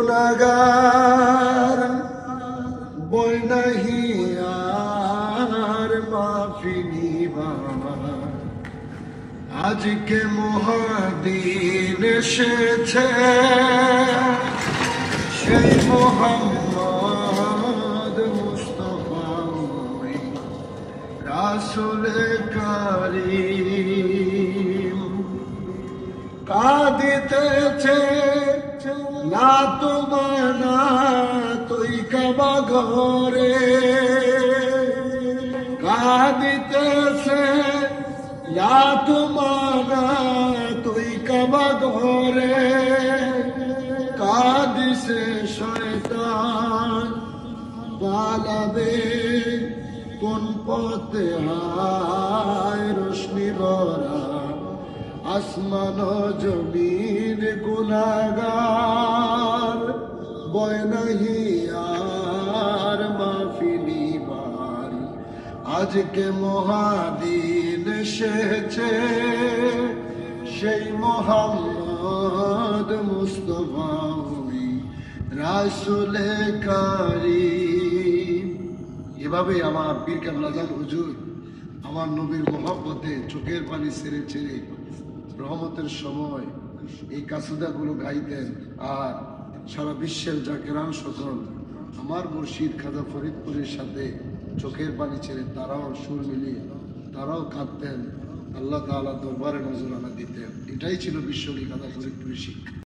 গুনাহগার বই নাহি আর মাফি নিবার। আজকে মহাদিন এসেছে, সেই মোহাম্মদ মুস্তাফা রাসূলে কারীম কাঁদিতেছে না তোমানা তুই কাবা ঘরে, কাঁদিতেছে না তোমানা তুই কাবা ঘরে। কাঁদিছে শয়তান পালাবে কোন পথে, হায় রোশনি ভরা আসমান জমিন। গুনাহগার বয় নাহি আর মাফি নিবার। আজকে মহাদিন এসেছে, সেই মোহাম্মদ মুস্তাফা রাসূলে কারীম। এভাবে আমার পীর কেবলা জান হুজুর আমার নবীর মহব্বতে চোখের পানি ছেড়ে ছেড়ে রহমতের সময় এই কাসিদাগুলো গাইতেন। আর সারা বিশ্বের জাকেরান সকল আমার মুর্শিদ খাজা ফরিদপুরের সাথে চোখের পানি ছেড়ে তারাও সুর মিলিয়ে তারাও কাঁদতেন, আল্লাহ তাআলা দরবারে নজরানা দিতেন। এটাই ছিল বিশ্বকবি খাজা ফরিদপুরের শিক্ষা।